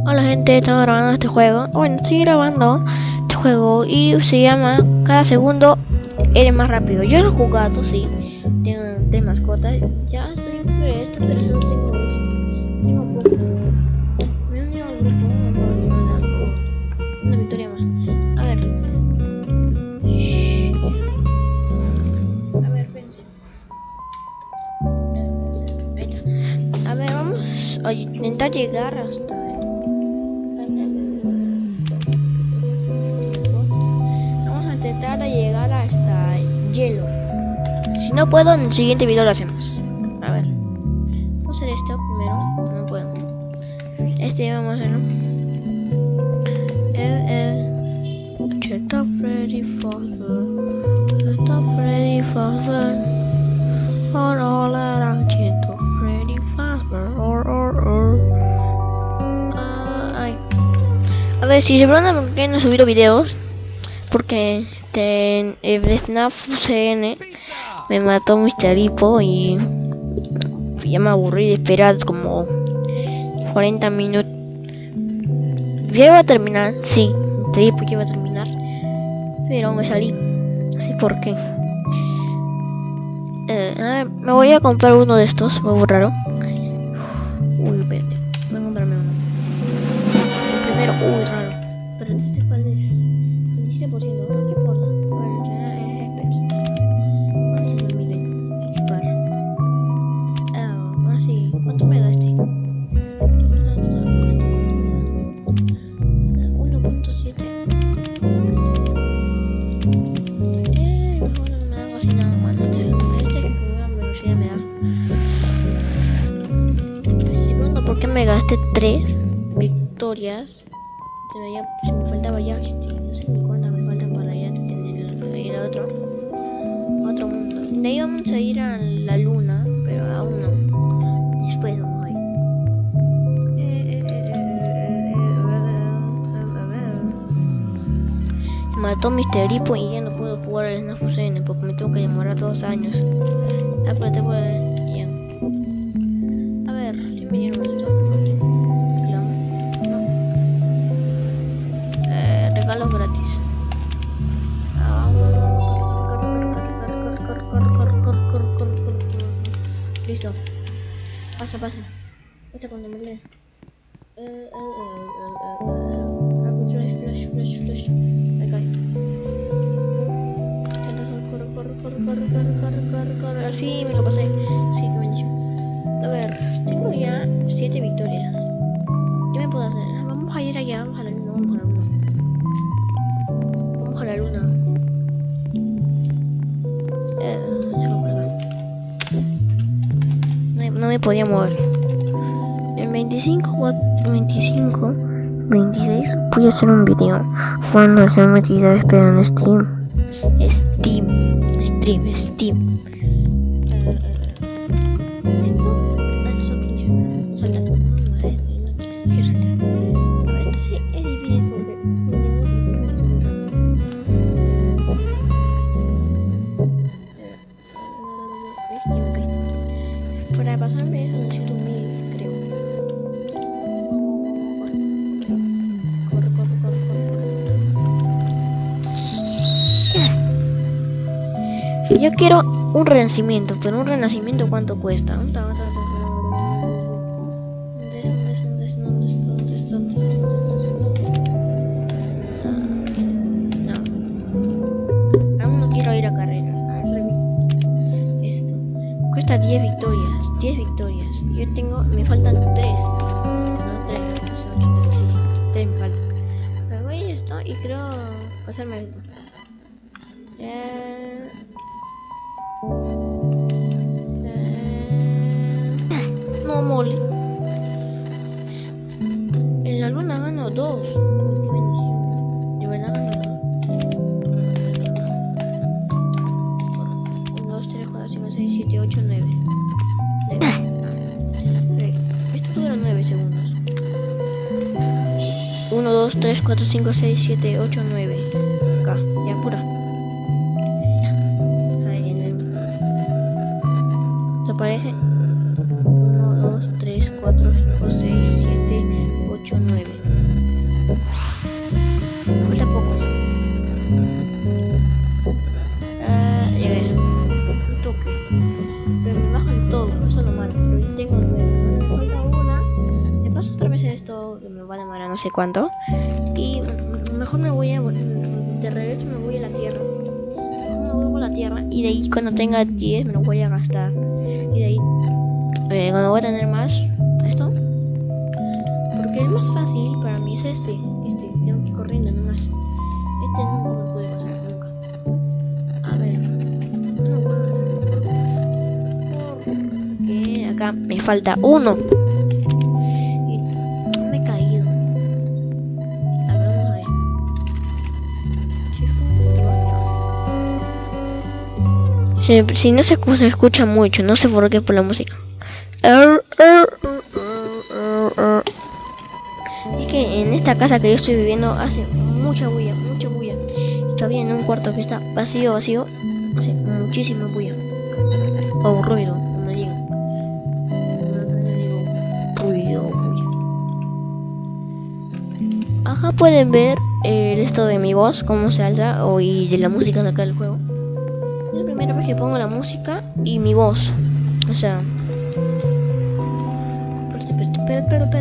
Hola gente, estamos grabando este juego. Bueno, estoy grabando este juego y se llama Cada segundo eres más rápido. Yo lo he jugado, sí. Tengo 3 mascotas. Ya estoy de esto, pero solo tengo 2. Tengo poco. Me he unido al grupo. Una victoria más. A ver. Shh. A ver, espérense. Ahí está. A ver, vamos a intentar llegar hasta... Tratar de llegar hasta hielo. Si no puedo, en el siguiente video lo hacemos. A ver, vamos a hacer esto primero. No puedo. Este vamos a hacerlo. Está Freddy Fazbear. Está Freddy Fazbear. Hola, cheto Freddy Fazbear. Ay. A ver, si se preguntan por qué no he subido videos, porque de FNAF CN me mató Mr. Hippo y ya me aburrí de esperar como 40 minutos. Ya iba a terminar, sí, Mr. Hippo ya iba a terminar, pero me salí, no sé por qué. A ver, me voy a comprar uno de estos, muy raro. Uy, espérate, voy a comprarme uno. El primero, raro, pero este cuál es. 27%, no importa. Bueno, ya es Pepsi. No se me olviden equipar. Ahora sí, ¿cuánto me da este? ¿Cuánto me da? 1.7. Mejor no me da casi nada más. Este que primera velocidad me da. Estoy preguntando por qué me gasté 3 victorias. Se me faltaba ya, no sé ni cuántas me faltan para ya tener ir a otro mundo. De ahí vamos a ir a la luna, pero aún no. Después vamos a ir. Me mató Mr. Hippo y ya no puedo jugar al FNAF CN porque me tengo que demorar 2 años. Pero te puedo ya. A ver, si me dieron esto. Regalos gratis. Listo. Pasa cuando me leen. Flash. Ahí cae. Corre. Al fin me lo pasé. Sí, qué bendición. A ver, tengo ya 7 victorias. ¿Qué me puedo hacer? Vamos a ir allá, vamos a la luna. Vamos a la luna. No me podía mover. El 25, 26 voy a hacer un video cuando se me metida espera en Steam. Para pasarme eso necesito 1000, creo. Corre. Yo quiero un renacimiento, pero un renacimiento ¿cuánto cuesta? ¿Dónde está? No. Aún no quiero ir a carreras. Esto. Cuesta 10 victorias. Yo me faltan 3. No, 3, no sé, 8, 9, sí, 3 me faltan. Me voy a esto y creo pasarme esto. No mole. En la luna gano 2. Qué bendición. De verdad gano 2. 1, 2, 3, 4, 5, 6, 7, 8, 9. Esto dura 9 segundos. 1, 2, 3, 4, 5, 6, 7, 8, 9. Acá, ya pura. Desaparece. 1, 2, 3, 4, 5, 6, 7, 8, 9. esto me va a demorar no sé cuánto. Y mejor me voy a... De regreso me voy a la tierra. Mejor me vuelvo a la tierra. Y de ahí cuando tenga 10 me lo voy a gastar. Y de ahí cuando voy a tener más... Esto. Porque el más fácil para mí es este. Tengo que ir corriendo nomás. Nunca me puede pasar, nunca. A ver. No puedo gastar porque acá me falta uno. Y me he caído. A ver, vamos a ver. Si no se escucha mucho, no sé por qué por la música. Es que en esta casa que yo estoy viviendo hace mucha bulla. Todavía en un cuarto que está vacío, hace muchísima bulla. O ruido, como digan. Ruido, bulla. Acá pueden ver esto de mi voz, cómo se alza, y de la música de acá del juego. Es la primera vez que pongo la música y mi voz. O sea...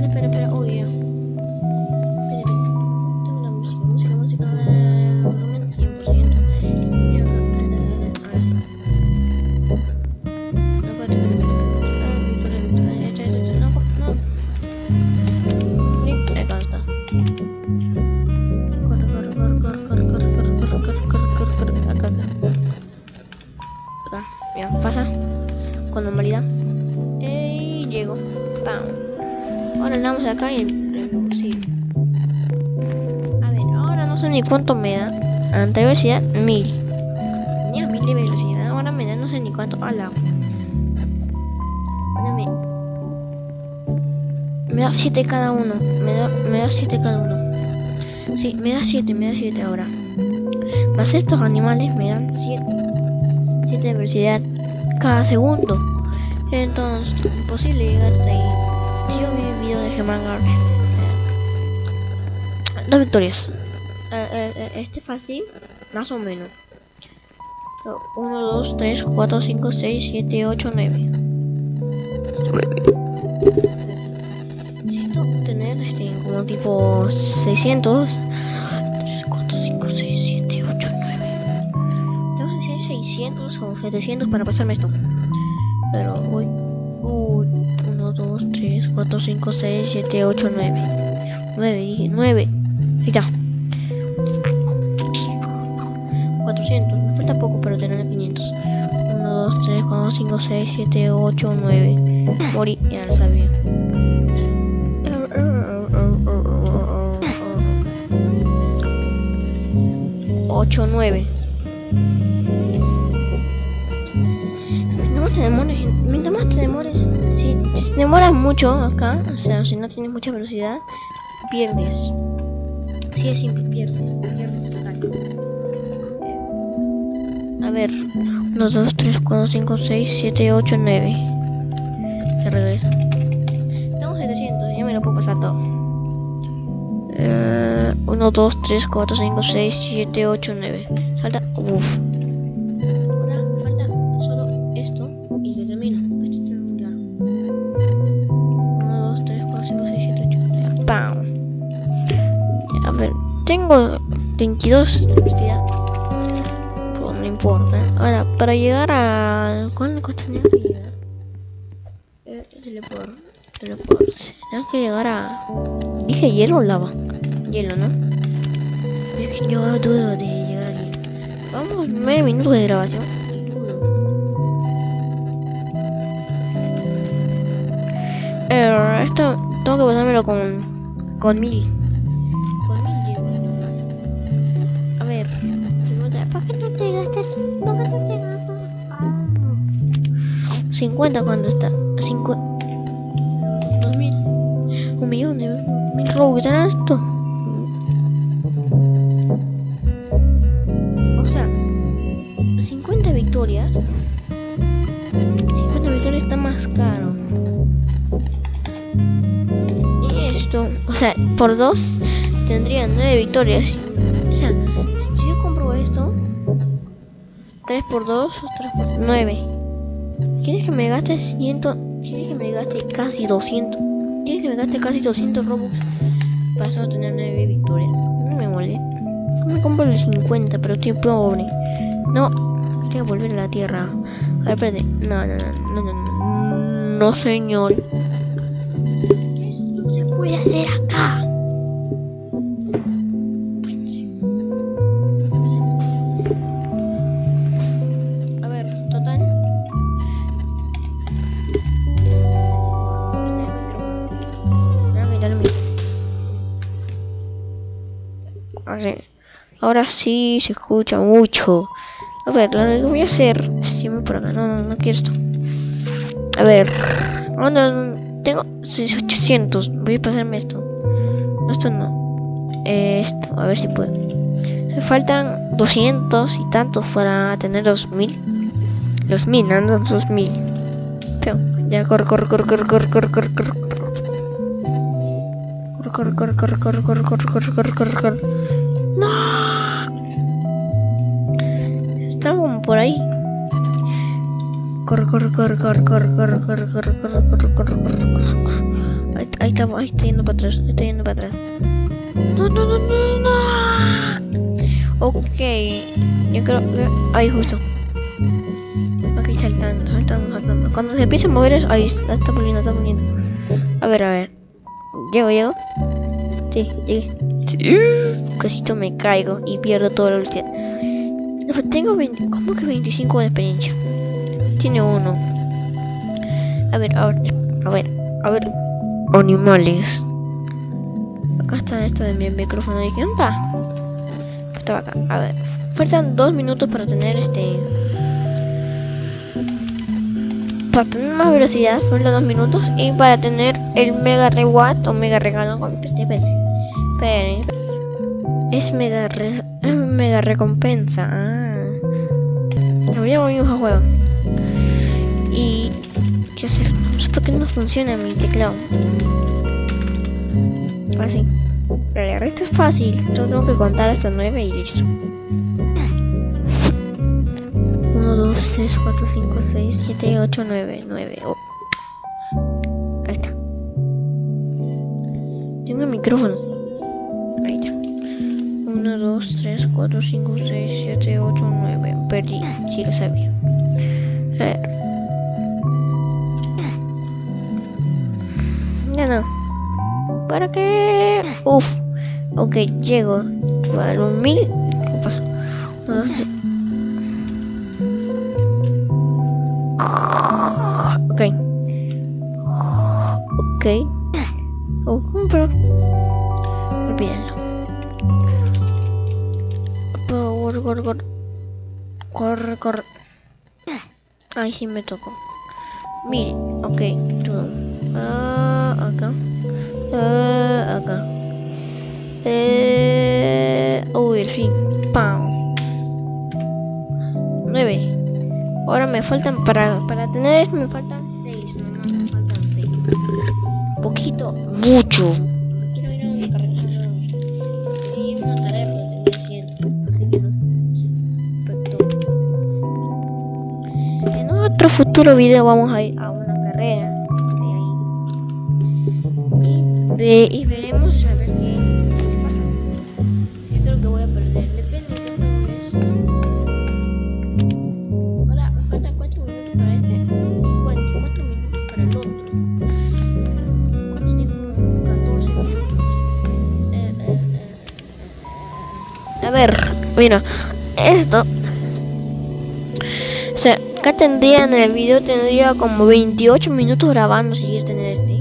Espera, oye. Tengo la música, volumen 100%. Y acá, ahora sí. Acá está. Acá, bien, pasa con normalidad. Y llego. ¡Pam! Ahora andamos acá y sí. A ver, ahora no sé ni cuánto me da. Ante velocidad 1000. Tenía 1000 de velocidad. Ahora me da no sé ni cuánto. ¡Hala! Me da 7 cada uno. Me da 7 cada uno. Sí, me da 7 ahora. Más estos animales me dan 7 de velocidad cada segundo. Entonces, imposible llegar hasta ahí. Si yo vi el video de Germán Garner, 2 victorias. Este fácil, más o menos. 1, 2, 3, 4, 5, 6, 7, 8, 9. Necesito tener como tipo 600. 3, 4, 5, 6, 7, 8, 9. Tengo que decir 600 o 700 para pasarme esto. Pero voy. 1, 2, 3, 4, 5, 6, 7, 8, 9. 9. Ahí está. 400. Me falta poco para tener 500. 1, 2, 3, 4, 5, 6, 7, 8, 9. Morí, ya lo sabía. Ocho, 9. Mientras más te demores, si te demoras mucho acá, o sea, si no tienes mucha velocidad, pierdes. Si es simple, pierdes total. A ver, 1, 2, 3, 4, 5, 6, 7, 8, 9. Se regresa. Tengo 700, ya me lo puedo pasar todo. 1, 2, 3, 4, 5, 6, 7, 8, 9. Salta. Uff. Ahora falta solo esto y se termina. Esto está muy claro. 1, 2, 3, 4, 5, 6, 7, 8, 9. ¡Pam! A ver, tengo 22 de velocidad. Pero no importa. Ahora, para llegar a... ¿Cuánto tenía que llegar? Teleport. Tengo que llegar a... ¿Dije hielo o lava? Hielo, ¿no? Es que yo dudo de llegar aquí. Vamos, 9 minutos de grabación. Y dudo. Esto tengo que pasármelo con 1000. Con 1000 llego. A ver. ¿Por qué no te gastas? 50 cuando está. 50. 2000. 1.000.000 de 1000 robos. ¿Qué tal esto? O sea, 50 victorias. 50 victorias está más caro. Y esto, o sea, por 2 tendría 9 victorias. O sea, si yo compro esto, 3 por 2, 3 por 9. ¿Quieres que me gaste 100? ¿Quieres que me gaste casi 200? ¿Quieres que me gasté casi 200 Robux para solo tener 9 victorias. No me molesta. Me compro el 50, pero estoy pobre. No, quería volver a la tierra. A ver, espérate. No, señor. Eso no se puede hacer acá. A ver, total. Ahora sí se escucha mucho. A ver, lo que voy a hacer. Siempre por acá. No quiero esto. A ver. Tengo 800. Voy a pasarme esto. No, esto no. Esto, a ver si puedo. Me faltan 200 y tantos para tener 2000. Los 1000, no 2000. Pero, ya corre. Corre. No. Estamos por ahí. Corre. Ahí está yendo para atrás. No. Ok, yo creo que ahí justo. Aquí saltando. Cuando se empieza a mover eso, ahí está poniendo. A ver. ¿Llego? Sí, llegué. Casito me caigo y pierdo toda la velocidad. Tengo ¿cómo que 25 de experiencia? Tiene uno. A ver. Animales. Acá está esto de mi micrófono. Dije, ¿dónde está? Estaba acá. A ver. Faltan 2 minutos para tener para tener más velocidad. Faltan 2 minutos. Y para tener el mega reward o mega regalo con PC. Esperen. Es mega recompensa. Ya volvimos a juego. Y ¿qué hacer? No sé por qué no funciona mi teclado. Así. Pero el resto es fácil. Solo tengo que contar hasta 9 y listo. 1, 2, 3, 4, 5, 6, 7, 8, 9. Oh. Ahí está. Tengo micrófonos. Ahí está. 1, 2, 3, 4, 5, 6, 7, 8, 9. Perdí. Sí, lo sabía. A ver. Ya no. ¿Para qué? Uf. Ok, llego. A los 1000. ¿Qué pasó? 1, 2, 3. Ok. Oh, pero olvídenlo. Corre. Ay, sí me tocó. 1000. Ok. Acá. Acá. Uy, el fin. ¡Pam! 9. Ahora me faltan para tener esto me faltan 6. No, me faltan 6. Poquito. Mucho. Quiero ir a una carrera. Quería ir a una carrera pero tenía 100. Así que no. Perfecto. En otro futuro video vamos a ir a una carrera. Y veremos a ver qué pasa. Yo creo que voy a perder. Depende de cómo es. Ahora me faltan 4 minutos para este. Y 44 minutos para el otro. ¿Cuánto tiempo? 14 minutos. A ver, bueno, esto. O sea, acá tendría en el video como 28 minutos grabando si quieres tener este.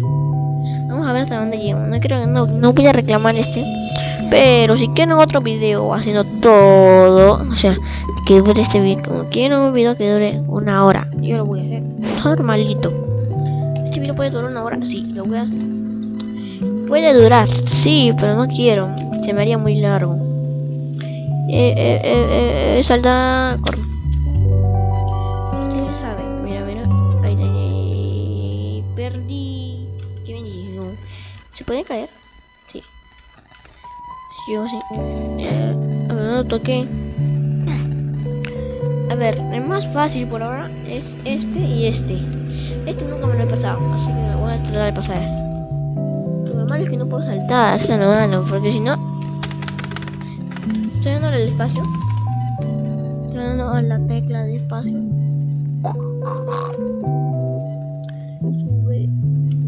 Vamos a ver hasta dónde llego. No voy a reclamar pero si quieren otro video haciendo todo, o sea, que dure este video, como quieren un video que dure 1 hora, yo lo voy a hacer normalito. Este video puede durar 1 hora, sí, lo voy a hacer. Puede durar, sí, pero no quiero, se me haría muy largo. Salta, corre. Ustedes saben, mira, ahí, perdí. ¿Qué bendición? ¿Se puede caer? Sí. Yo sí. A ver, no toqué. A ver, el más fácil por ahora es este y este. Este nunca me lo he pasado, así que lo voy a tratar de pasar. malo es que no puedo saltar, eso es lo malo, porque si no... Estoy dando el espacio. Estoy dando a la tecla de espacio. Sube,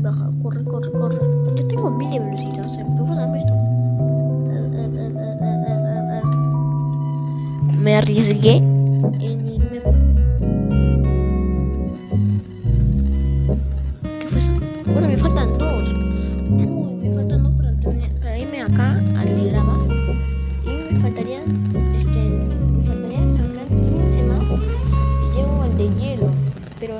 baja, corre, corre, corre. Yo tengo 1000 de velocidad, o sea, ¿puedo pasarme esto? Me arriesgué en irme por... ¿Qué fue eso? Bueno, me faltan 2. Uy, me faltan 2 para irme acá al de lava. Y me faltarían acá 15 más. Y llego al de hielo. Pero...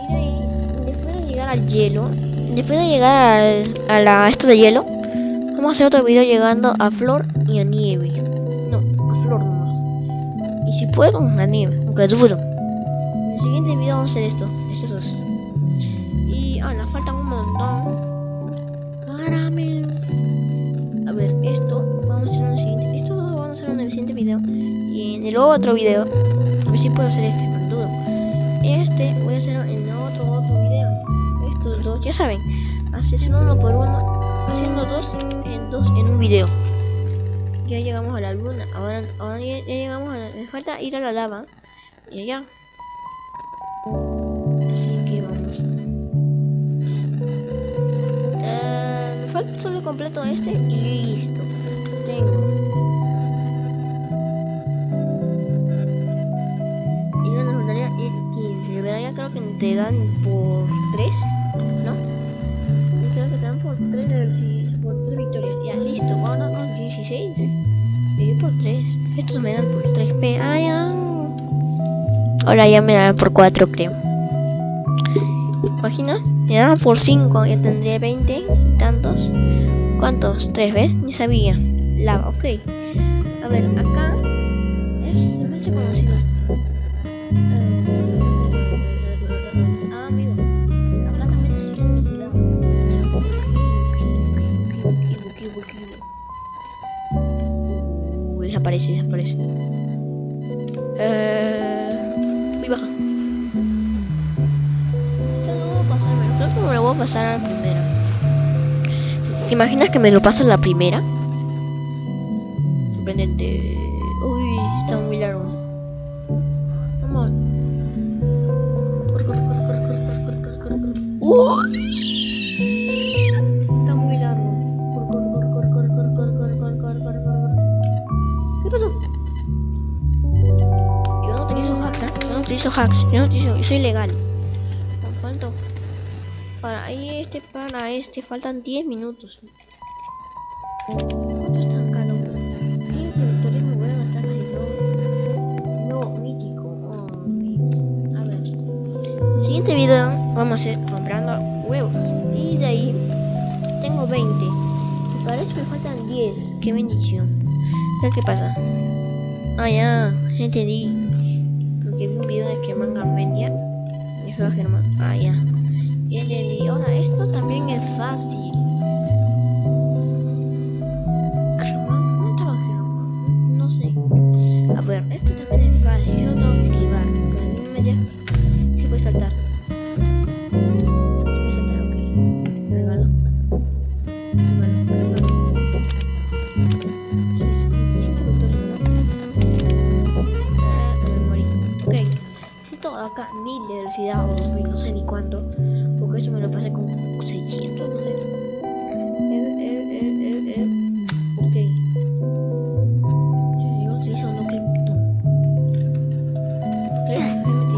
Y de ahí, después de llegar al hielo, después de llegar a esto de hielo, vamos a hacer otro video llegando a flor y a nieve. No, a flor nomás. Y si puedo, a nieve, aunque duro. En el siguiente video vamos a hacer estos dos. Y ahora faltan un montón. Caramelo. A ver, esto vamos a hacer en el siguiente. Esto lo vamos a hacer en el siguiente video. Y en el otro video, a ver si puedo hacer este, pero duro. Este voy a hacerlo en otro video. Estos dos, ya saben, haciendo uno por uno, haciendo dos en un video. Ya llegamos a la luna. Ahora ya llegamos a la... Me falta ir a la lava. Y allá. Así que vamos. Me falta solo completo este y listo. Tengo. Y no nos faltaría ir 15. ¿Verdad? Ya creo que te dan por 3. ¿No? Yo creo que te dan por 3 de velocidad. Por 3 victorias. Ya, listo. Ahora con 16. Y yo por 3. Estos me dan por 3. Ahora ya me dan por 4, creo. Imagina, me dan por 5. Ya tendría 20 y tantos. ¿Cuántos? 3, ¿ves? Ni sabía. Lava, ok. A ver, acá se me hace conocido esto. Amigo. Acá también necesito velocidad. Desaparece. Uy, baja. Esto no voy a pasarme. Creo que me lo voy a pasar a la primera. ¿Te imaginas que me lo pasa a la primera? Sorprendente. Uy, está muy largo. Vamos. Corre. Uy. Está muy largo. ¿Qué pasó? Yo no utilizo hacks, ¿eh? Yo no utilizo, soy legal. Me falta. Para este faltan 10 minutos. ¿Cuánto está acá, loco? 15 victorias me voy a gastar no mítico. A ver. En el siguiente video vamos a hacer comprando huevos. Y de ahí tengo 20. Y para eso me faltan 10. Qué bendición. ¿Qué pasa? Ah, ya entendí. Porque vi un video de Germán Garmendia. De Germán. Ah, ya. Ya entendí. Ahora, esto también es fácil. Germán, ¿dónde estaba Germán? No sé. A ver, esto también es fácil. Yo tengo que esquivar. Pero no me deja. Sí puede saltar. Puede saltar, ok. Regalo. Acá 1000 de velocidad o 2000, no sé ni cuánto, porque esto me lo pasé con 600, no sé. Ok. Yo utilizo no clip, no.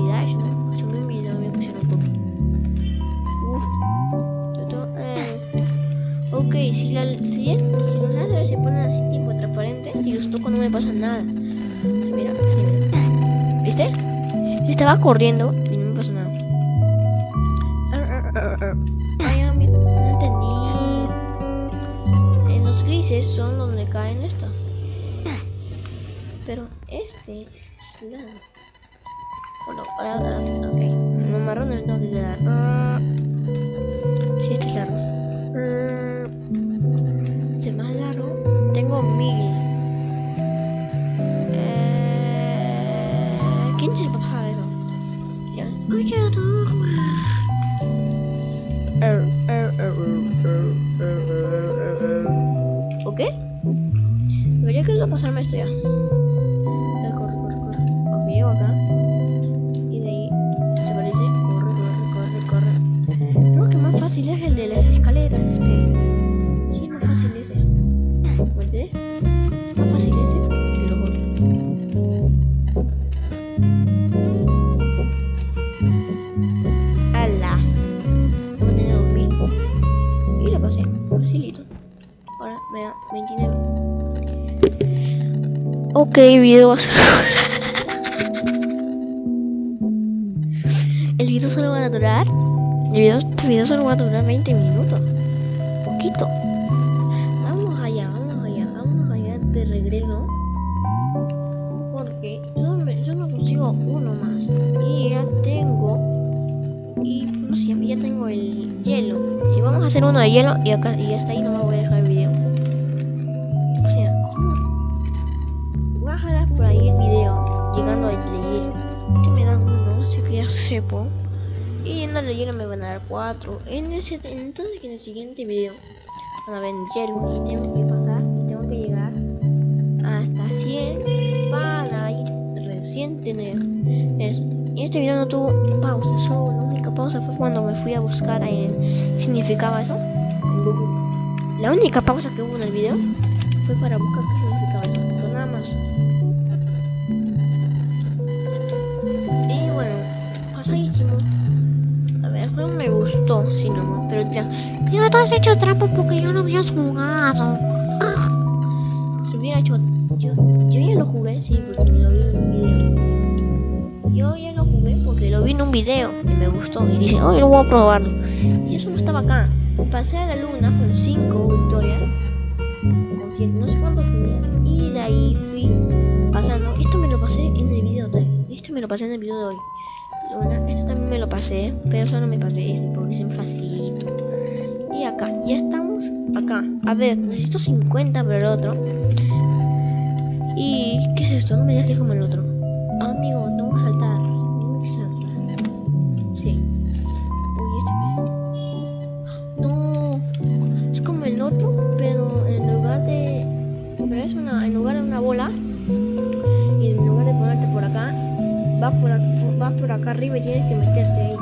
Dash, ¿no? Subí un video y me pusieron copy. Ok, si los láseres se ponen así tipo transparentes, si los toco no me pasa nada. Mira. ¿Viste? Yo estaba corriendo y no me pasó nada. Ay, amigo, no entendí. En los grises son donde caen esto. Pero este es largo. Bueno, ok. Los marrones no te dar. Sí, este es largo. Este es más largo. Tengo 1000. ¿Quién se va a pasar eso? Ya. Oye, qué? Debería querer pasarme esto ya. Corre. Ok, llego acá. Y de ahí se parece. Corre. Creo que más fácil es el de las escaleras, Sí, es más fácil ese. ¿Viste? Más fácil ese que los otros. ¡Hala! Tengo que tener 2000. Y lo pasé. Facilito. Ahora me da 29. Ok, video va a ser... El video solo va a durar... Este video solo va a durar 20 minutos. Poquito. Vamos allá de regreso. Porque yo no consigo uno más. Y ya tengo... no sé, ya tengo el hielo. Y vamos a hacer uno de hielo y acá y hasta ahí no me voy a dejar el video. O sea, voy a dejar por ahí el video llegando al de hielo. Que me dan uno, así que ya sepo. Y en el de hielo me van a dar 4. Entonces en el siguiente video van a ver el hielo y tengo que pasar y tengo que llegar hasta 100 para ahí recién tener eso. Y este video no tuvo pausa, solo la única pausa fue cuando me fui a buscar significaba eso en Google. La única pausa que hubo en el video fue para buscar qué significaba eso, pero nada más. Y bueno, pasadísimo. A ver, el juego me gustó, sí nomás, pero ya. Pero tú has hecho trampa porque yo no habías jugado. Si hubiera hecho, yo ya lo jugué, sí, porque me lo vi en un video. Yo ya lo jugué porque lo vi en un video y me gustó. Y dije, oh, lo voy a probarlo. Y eso no estaba acá. Pasé a la luna con 5 victorias. Con 7, no sé cuántos tenía. Y de ahí fui pasando. Esto me lo pasé en el video de hoy. Luna, esto también me lo pasé. Pero eso no me pasé porque es facilito. Y acá, ya estamos acá. A ver, necesito 50 para el otro. ¿Y qué es esto? No me digas que es como el otro. Amigo, tengo que saltar. Tengo que saltar. Sí. Uy, ¿este qué? No. Es como el otro, pero en lugar de... en lugar de una bola. Y en lugar de ponerte por acá, vas por acá arriba y tienes que meterte ahí.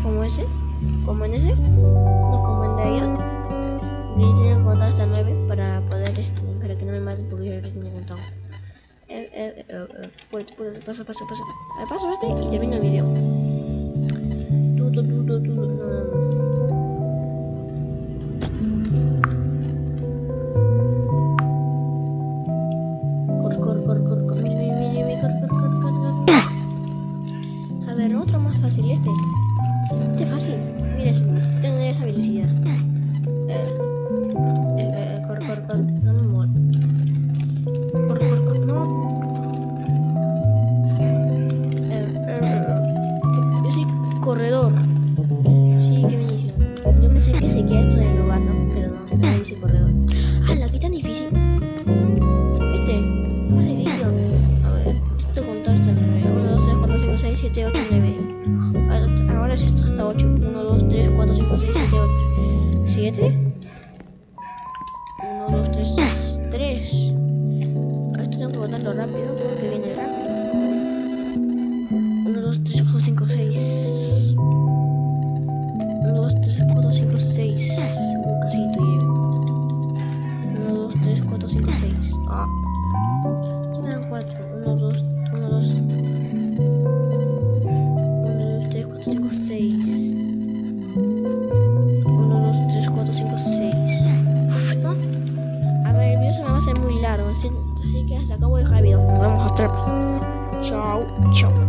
Como ese. Como en ese. No como en de allá. Y tienes que contar hasta 9 para poder para que no me maten porque yo lo tenía contado. Paso este y termino el video. A ver, otro más fácil este. Este es fácil. Mira, tengo esa velocidad. Corre. No me muero. Corre. No. Yo soy corredor. Sí, qué bendición. Yo me sé que se queda esto de novato, pero no me dice corredor. ¡Hala, qué tan difícil! Más difícil. A ver, esto contar hasta 9. 1, 2, 3, 4, 5, 6, 7, 8, 9. Ahora es esto hasta 8. 1, 2, 3, 4, 5, 6, 7, 8. 7. 1, 2, 3, 3. Esto tengo que botarlo rápido porque viene rápido. 1, 2, 3, 4, 5, 6. 1, 2, 3, 4, 5, 6. Casito llego. 1, 2, 3, 4, 5, 6. Ah. Me dan 4. 1, 2. 1, 2, 3, 4, 5, 6. 1, 2, 3, 4, 5, 6. ¿No? A ver, el video se me va a hacer muy largo. Así que hasta acá voy a dejar el video. Nos vemos hasta el próximo. Chao.